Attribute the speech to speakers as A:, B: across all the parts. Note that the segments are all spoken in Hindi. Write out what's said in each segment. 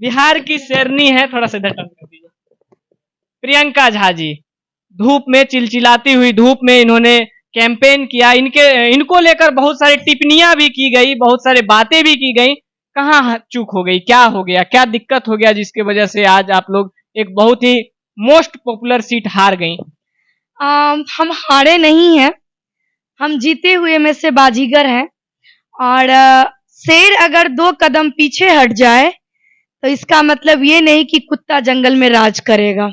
A: बिहार की शेरनी है, थोड़ा सा इधर टर्न कर दीजिए, प्रियंका झा जी। धूप में, चिलचिलाती हुई धूप में इन्होंने कैंपेन किया। इनको लेकर बहुत सारी टिप्पणियां भी की गई, बहुत सारी बातें भी की गई। कहाँ चूक हो गई, क्या हो गया, क्या दिक्कत हो गया जिसकी वजह से आज आप लोग एक बहुत ही मोस्ट पॉपुलर सीट हार गई?
B: हम हारे नहीं हैं, हम जीते हुए में से बाजीगर हैं। और शेर अगर 2 कदम पीछे हट जाए तो इसका मतलब ये नहीं कि कुत्ता जंगल में राज करेगा।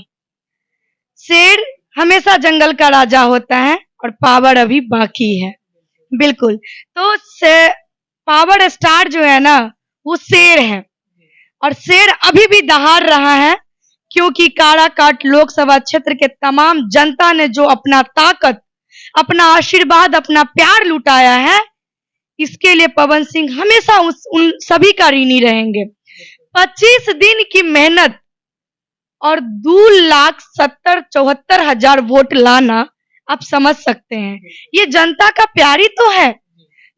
B: शेर हमेशा जंगल का राजा होता है और पावर अभी बाकी है। बिल्कुल। तो पावर स्टार जो है ना, वो शेर है और शेर अभी भी दहाड़ रहा है, क्योंकि काराकाट लोकसभा क्षेत्र के तमाम जनता ने जो अपना ताकत, अपना आशीर्वाद, अपना प्यार लुटाया है, इसके लिए पवन सिंह हमेशा उन सभी का ऋणी रहेंगे। 25 दिन की मेहनत और 2,70,74,000 वोट लाना, आप समझ सकते हैं, ये जनता का प्यार ही तो है,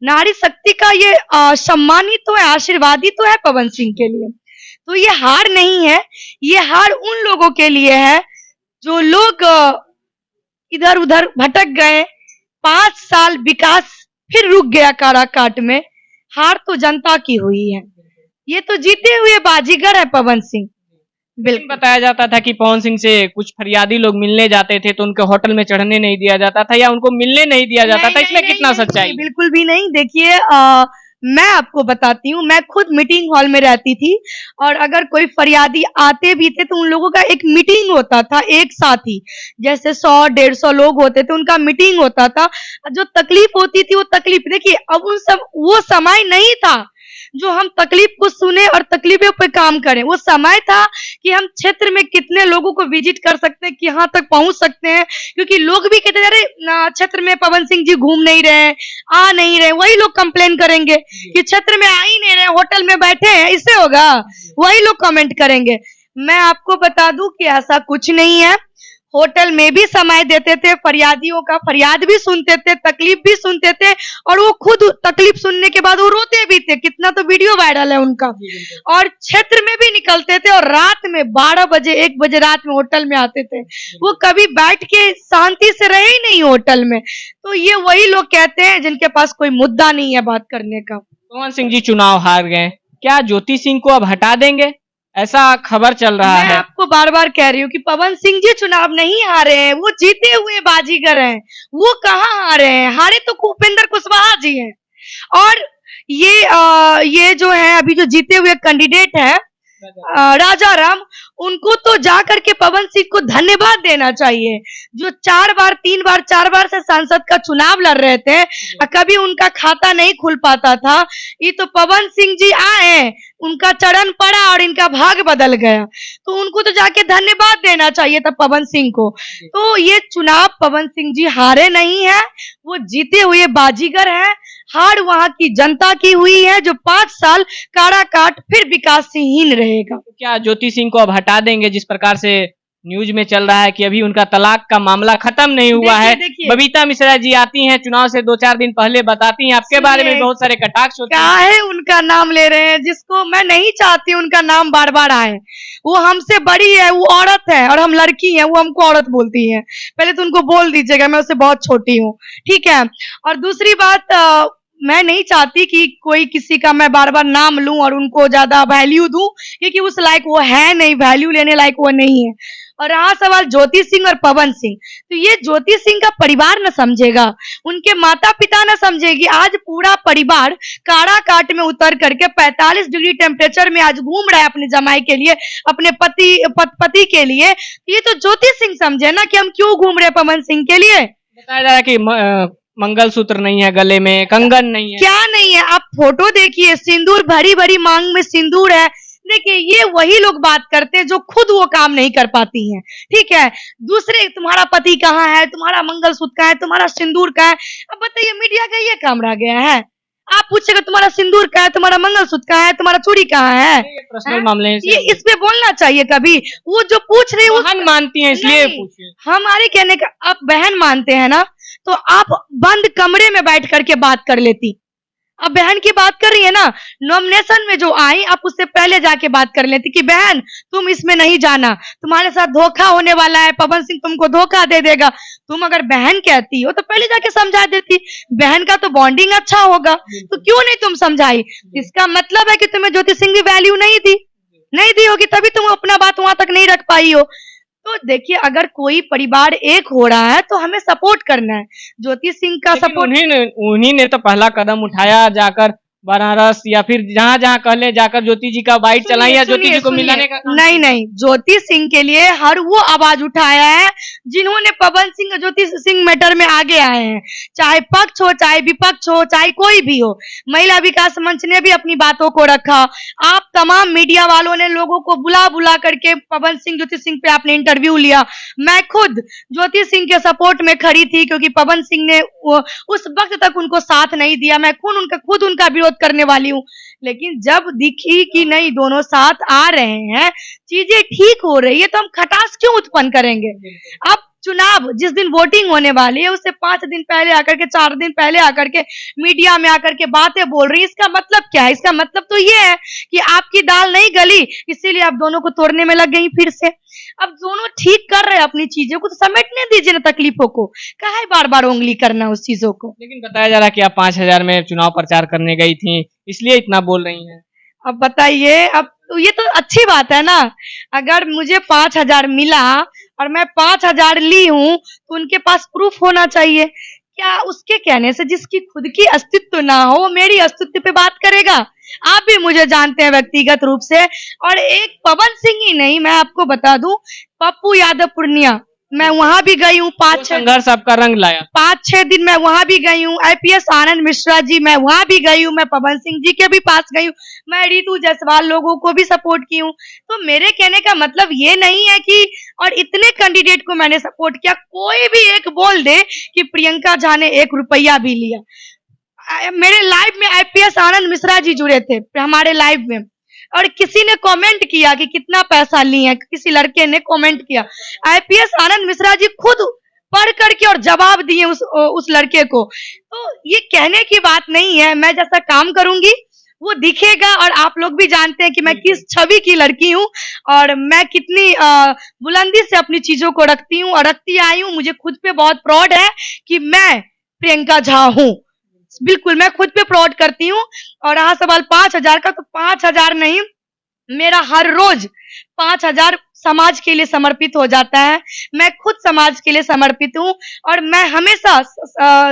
B: नारी शक्ति का ये सम्मान ही तो है, आशीर्वाद ही तो है पवन सिंह के लिए। तो ये हार नहीं है, ये हार उन लोगों के लिए है जो लोग इधर उधर भटक गए। 5 साल विकास फिर रुक गया काराकाट में। हार तो जनता की हुई है, ये तो जीते हुए बाजीगर है पवन सिंह।
A: बिल्कुल। बताया जाता था कि पवन सिंह से कुछ फरियादी लोग मिलने जाते थे तो उनके होटल में चढ़ने नहीं दिया जाता था या उनको मिलने नहीं दिया जाता था, इसमें कितना सच्चाई?
B: बिल्कुल भी नहीं। देखिए, मैं आपको बताती हूँ, मैं खुद मीटिंग हॉल में रहती थी और अगर कोई फरियादी आते भी थे तो उन लोगों का एक मीटिंग होता था एक साथ ही, जैसे 100-150 लोग होते थे, उनका मीटिंग होता था। जो तकलीफ होती थी वो तकलीफ, देखिए अब वो समय नहीं था जो हम तकलीफ को सुने और तकलीफों पे काम करें। वो समय था कि हम क्षेत्र में कितने लोगों को विजिट कर सकते हैं, कहाँ तक पहुंच सकते हैं, क्योंकि लोग भी कहते अरे क्षेत्र में पवन सिंह जी घूम नहीं रहे, आ नहीं रहे। वही लोग कंप्लेन करेंगे कि क्षेत्र में आ ही नहीं रहे, होटल में बैठे हैं, इससे होगा? वही लोग कमेंट करेंगे। मैं आपको बता दूं कि ऐसा कुछ नहीं है। होटल में भी समय देते थे, फरियादियों का फरियाद भी सुनते थे, तकलीफ भी सुनते थे और वो खुद तकलीफ सुनने के बाद वो रोते भी थे। कितना तो वीडियो वायरल है उनका। और क्षेत्र में भी निकलते थे और रात में 12 बजे 1 बजे रात में होटल में आते थे। वो कभी बैठ के शांति से रहे ही नहीं होटल में। तो ये वही लोग कहते हैं जिनके पास कोई मुद्दा नहीं है बात करने का।
A: पवन सिंह जी चुनाव हार गए, क्या ज्योति सिंह को अब हटा देंगे, ऐसा खबर चल रहा है?
B: मैं आपको बार बार कह रही हूँ कि पवन सिंह जी चुनाव नहीं हारे हैं, वो जीते हुए बाजीगर हैं। वो कहाँ हारे हैं? हारे तो उपेंद्र कुशवाहा जी हैं। और ये जो है अभी जो जीते हुए कैंडिडेट है राजा राम, उनको तो जा करके पवन सिंह को धन्यवाद देना चाहिए, जो 4 बार 3 बार 4 बार से सांसद का चुनाव लड़ रहे थे, कभी उनका खाता नहीं खुल पाता था। ये तो पवन सिंह जी आए, उनका चरण पड़ा और इनका भाग बदल गया, तो उनको तो जाके धन्यवाद देना चाहिए था पवन सिंह को। तो ये चुनाव पवन सिंह जी हारे नहीं है, वो जीते हुए बाजीगर है। हार वहां की जनता की हुई है, जो 5 साल काराकाट फिर विकासहीन रहेगा।
A: क्या ज्योति सिंह को अब हटा देंगे? जिस प्रकार से न्यूज में चल रहा है कि अभी उनका तलाक का मामला खत्म नहीं हुआ है। बबीता मिश्रा जी आती हैं चुनाव से 2-4 दिन पहले, बताती हैं आपके बारे में बहुत सारे कटाक्ष होते हैं।
B: क्या है उनका नाम ले रहे हैं, जिसको मैं नहीं चाहती उनका नाम बार बार आए। वो हमसे बड़ी है, वो औरत है और हम लड़की हैं, वो हमको औरत बोलती है। पहले तो उनको बोल दीजिएगा मैं उससे बहुत छोटी हूँ, ठीक है। और दूसरी बात, मैं नहीं चाहती कि कोई किसी का मैं बार बार नाम लूं और उनको ज्यादा वैल्यू दूं, क्योंकि उस लायक वो है नहीं, वैल्यू लेने लायक वो नहीं है। और रहा सवाल ज्योति सिंह और पवन सिंह, तो ये ज्योति सिंह का परिवार न समझेगा, उनके माता पिता न समझेगी। आज पूरा परिवार काराकाट में उतर करके 45 डिग्री टेम्परेचर में आज घूम रहा है अपने जमाई के लिए, अपने पति के लिए। ये तो ज्योति सिंह समझे ना कि हम क्यों घूम रहे हैं पवन सिंह के लिए।
A: बताया जा रहा है कि मंगलसूत्र नहीं है, गले में कंगन नहीं है।
B: क्या नहीं है? आप फोटो देखिए, सिंदूर, भरी भरी मांग में सिंदूर है। देखिए, ये वही लोग बात करते हैं जो खुद वो काम नहीं कर पाती हैं, ठीक है। दूसरे, तुम्हारा पति कहाँ है, तुम्हारा मंगलसूत्र कहाँ है, तुम्हारा सिंदूर कहाँ है? अब बताइए, मीडिया का ये काम रह गया है? आप पूछेगा तुम्हारा सिंदूर कहाँ है, तुम्हारा मंगलसूत्र कहाँ है, तुम्हारा चूड़ी कहाँ है?
A: पर्सनल मामले हैं,
B: ये इस पे बोलना चाहिए कभी। वो जो पूछ रही है
A: बहन मानती हैं इसलिए पूछिए।
B: हमारे कहने का, आप बहन मानते हैं ना, तो आप बंद कमरे में बैठ करके बात कर लेती। अब बहन की बात कर रही है ना, नॉमिनेशन में जो आई आप उससे पहले जाके बात कर लेती कि बहन तुम इसमें नहीं जाना, तुम्हारे साथ धोखा होने वाला है, पवन सिंह तुमको धोखा दे देगा। तुम अगर बहन कहती हो तो पहले जाके समझा देती, बहन का तो बॉन्डिंग अच्छा होगा, तो क्यों नहीं तुम समझाई? इसका मतलब है कि तुम्हें ज्योति सिंह की वैल्यू नहीं दी होगी, तभी तुम अपना बात वहां तक नहीं रख पाई हो। तो देखिए, अगर कोई परिवार एक हो रहा है तो हमें सपोर्ट करना है। ज्योति सिंह का
A: लेकिन
B: सपोर्ट
A: उन्हीं ने तो पहला कदम उठाया, जाकर बनारस या फिर जहां जहां कह ले जाकर ज्योति जी का बाइट चलाई या ज्योति जी को मिलाने का काम
B: नहीं नहीं, ज्योति सिंह के लिए हर वो आवाज उठाया है जिन्होंने पवन सिंह और ज्योति सिंह मैटर में आगे आए हैं, चाहे पक्ष हो, चाहे विपक्ष हो, चाहे कोई भी हो। महिला विकास मंच ने भी अपनी बातों को रखा। आप तमाम मीडिया वालों ने लोगों को बुला बुला करके पवन सिंह, ज्योति सिंह पे आपने इंटरव्यू लिया। मैं खुद ज्योति सिंह के सपोर्ट में खड़ी थी, क्योंकि पवन सिंह ने उस वक्त तक उनको साथ नहीं दिया। मैं खुद उनका विरोध करने वाली हूँ, लेकिन जब दिखी कि नहीं दोनों साथ आ रहे हैं, चीजें ठीक हो रही है, तो हम खटास क्यों उत्पन्न करेंगे? अब चुनाव जिस दिन वोटिंग होने वाली है उससे 5 दिन पहले आकर के, 4 दिन पहले आकर के मीडिया में आकर के बातें बोल रही है, इसका मतलब क्या है? इसका मतलब तो ये है कि आपकी दाल नहीं गली, इसीलिए आप दोनों को तोड़ने में लग गई फिर से। अब दोनों ठीक कर रहे हैं अपनी चीजों को, तो समेटने दीजिए ना तकलीफों को, काहे बार बार उंगली करना उस चीजों को।
A: लेकिन बताया जा रहा है कि आप 5,000 में चुनाव प्रचार करने गई थी, इसलिए इतना बोल रही हैं।
B: अब बताइए, अब ये तो अच्छी बात है ना। अगर मुझे 5,000 मिला और मैं 5,000 ली हूं तो उनके पास प्रूफ होना चाहिए। क्या उसके कहने से जिसकी खुद की अस्तित्व ना हो वो मेरी अस्तित्व पे बात करेगा? आप भी मुझे जानते हैं व्यक्तिगत रूप से, और एक पवन सिंह ही नहीं, मैं आपको बता दूं, पप्पू यादव पूर्णिया, मैं वहां भी गई हूँ। 5-6
A: संघर्ष आपका रंग लाया।
B: 5-6 दिन मैं वहां भी गई हूँ। आईपीएस आनंद मिश्रा जी, मैं वहां भी गई हूँ। मैं पवन सिंह जी के भी पास गई हूँ। मैं ऋतु जायसवाल लोगों को भी सपोर्ट की हूँ। तो मेरे कहने का मतलब ये नहीं है कि, और इतने कैंडिडेट को मैंने सपोर्ट किया, कोई भी एक बोल दे कि प्रियंका झा ने 1 रुपया भी लिया। मेरे लाइव में आईपीएस आनंद मिश्रा जी जुड़े थे हमारे लाइव में, और किसी ने कमेंट किया कि कितना पैसा लिए, किसी लड़के ने कमेंट किया। आईपीएस आनंद मिश्रा जी खुद पढ़ करके और जवाब दिए उस लड़के को। तो ये कहने की बात नहीं है, मैं जैसा काम करूंगी वो दिखेगा, और आप लोग भी जानते हैं कि मैं किस छवि की लड़की हूँ और मैं कितनी बुलंदी से अपनी चीजों को रखती हूँ और रखती आई हूँ। मुझे खुद पे बहुत प्राउड है कि मैं प्रियंका झा हूँ, बिल्कुल मैं खुद पे प्राउड करती हूँ। और रहा सवाल 5,000 का, तो 5,000 नहीं, मेरा हर रोज 5,000 समाज के लिए समर्पित हो जाता है। मैं खुद समाज के लिए समर्पित हूँ और मैं हमेशा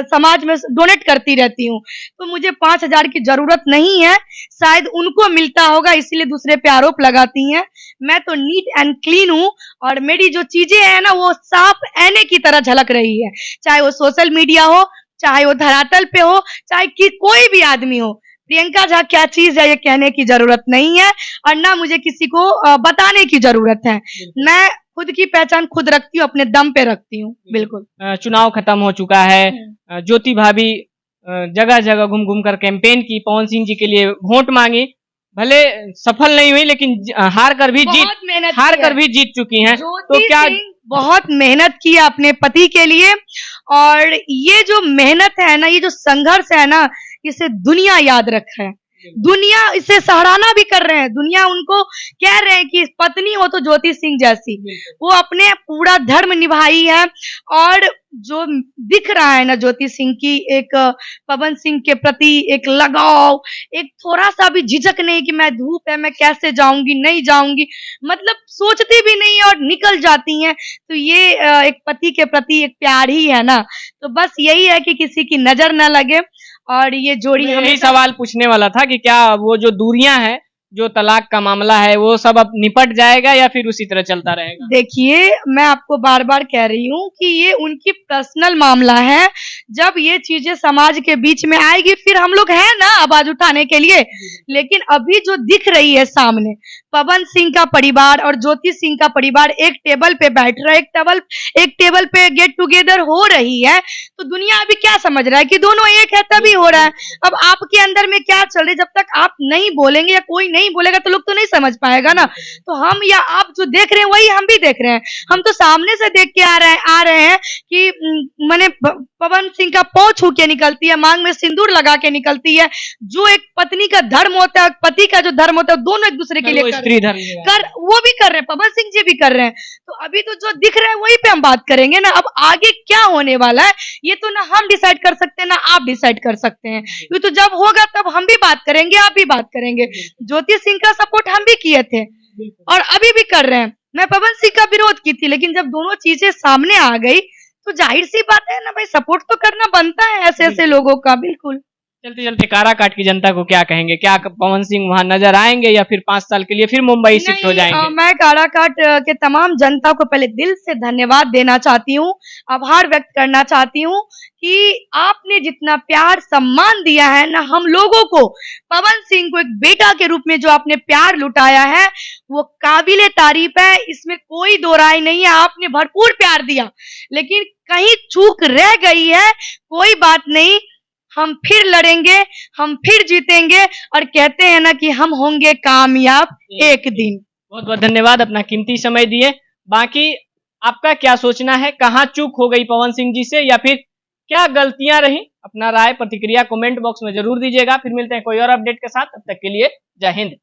B: समाज में डोनेट करती रहती हूँ। तो मुझे 5,000 की जरूरत नहीं है, शायद उनको मिलता होगा इसलिए दूसरे पे आरोप लगाती हैं। मैं तो नीट एंड क्लीन हूँ और मेरी जो चीजें हैं ना वो साफ आईने की तरह झलक रही है, चाहे वो सोशल मीडिया हो, चाहे वो धरातल पे हो, चाहे कि कोई भी आदमी हो। प्रियंका झा क्या चीज है ये कहने की जरूरत नहीं है, और ना मुझे किसी को बताने की जरूरत है। मैं खुद की पहचान खुद रखती हूँ, अपने दम पे रखती हूँ। बिल्कुल।
A: चुनाव खत्म हो चुका है, ज्योति भाभी जगह जगह घूम घूम कर कैंपेन की, पवन सिंह जी के लिए वोट मांगी, भले सफल नहीं हुई लेकिन हार कर भी जीत चुकी हैं। तो क्या
B: बहुत मेहनत की अपने पति के लिए, और ये जो मेहनत है ना, ये जो संघर्ष है ना, इसे दुनिया याद रखे है। दुनिया इसे सराहना भी कर रहे हैं, दुनिया उनको कह रहे हैं कि पत्नी हो तो ज्योति सिंह जैसी। वो अपने पूरा धर्म निभाई है, और जो दिख रहा है ना ज्योति सिंह की एक पवन सिंह के प्रति एक लगाव, एक थोड़ा सा भी झिझक नहीं कि मैं धूप है मैं कैसे जाऊंगी, नहीं जाऊंगी, मतलब सोचती भी नहीं और निकल जाती हैं। तो ये एक पति के प्रति एक प्यार ही है ना। तो बस यही है कि किसी की नजर न लगे, और ये जोड़ी
A: यही सवाल पूछने वाला था कि क्या वो जो दूरियां हैं, जो तलाक का मामला है, वो सब अब निपट जाएगा या फिर उसी तरह चलता रहेगा?
B: देखिए, मैं आपको बार बार कह रही हूँ कि ये उनकी पर्सनल मामला है। जब ये चीजें समाज के बीच में आएगी फिर हम लोग हैं ना आवाज उठाने के लिए। लेकिन अभी जो दिख रही है सामने, पवन सिंह का परिवार और ज्योति सिंह का परिवार एक टेबल पे बैठ रहा है, एक टेबल पे गेट टुगेदर हो रही है, तो दुनिया अभी क्या समझ रहा है कि दोनों एक है तभी हो रहा है। अब आपके अंदर में क्या चल रहा है, जब तक आप नहीं बोलेंगे या कोई नहीं बोलेगा तो लोग तो नहीं समझ पाएगा ना। तो हम या आप जो देख रहे हैं वही हम भी देख रहे हैं। हम तो सामने से देख के आ रहे हैं कि मैंने पवन सिंह का पाँव छू के निकलती है, मांग में सिंदूर लगा के निकलती है। जो एक पत्नी का धर्म होता है, पति का जो धर्म होता है, दोनों एक दूसरे के लिए
A: स्त्री धर्म
B: वो भी कर रहे हैं, पवन सिंह जी भी कर रहे हैं। तो अभी तो जो दिख रहा है वही पे हम बात करेंगे ना। अब आगे क्या होने वाला है ये तो ना हम डिसाइड कर सकते हैं ना आप डिसाइड कर सकते हैं। ये तो जब होगा तब हम भी बात करेंगे, आप भी बात करेंगे। ज्योति सिंह का सपोर्ट हम भी किए थे और अभी भी कर रहे हैं। मैं पवन सिंह का विरोध की थी, लेकिन जब दोनों चीजें सामने आ गई तो जाहिर सी बात है ना भाई, सपोर्ट तो करना बनता है ऐसे ऐसे लोगों का। बिल्कुल।
A: चलते चलते काराकाट की जनता को क्या कहेंगे? क्या पवन सिंह वहां नजर आएंगे या फिर 5 साल के लिए फिर मुंबई शिफ्ट हो जाएंगे?
B: मैं काराकाट के तमाम जनता को पहले दिल से धन्यवाद देना चाहती हूँ, आभार व्यक्त करना चाहती हूँ कि आपने जितना प्यार सम्मान दिया है ना हम लोगों को, पवन सिंह को एक बेटा के रूप में जो आपने प्यार लुटाया है वो काबिले तारीफ है, इसमें कोई दो राय नहीं है। आपने भरपूर प्यार दिया, लेकिन कहीं चूक रह गई है, कोई बात नहीं, हम फिर लड़ेंगे, हम फिर जीतेंगे और कहते हैं ना कि हम होंगे कामयाब एक दिन।
A: बहुत बहुत धन्यवाद अपना कीमती समय दिए। बाकी आपका क्या सोचना है, कहाँ चूक हो गई पवन सिंह जी से या फिर क्या गलतियां रही? अपना राय प्रतिक्रिया कमेंट बॉक्स में जरूर दीजिएगा। फिर मिलते हैं कोई और अपडेट के साथ, तब तक के लिए जय हिंद।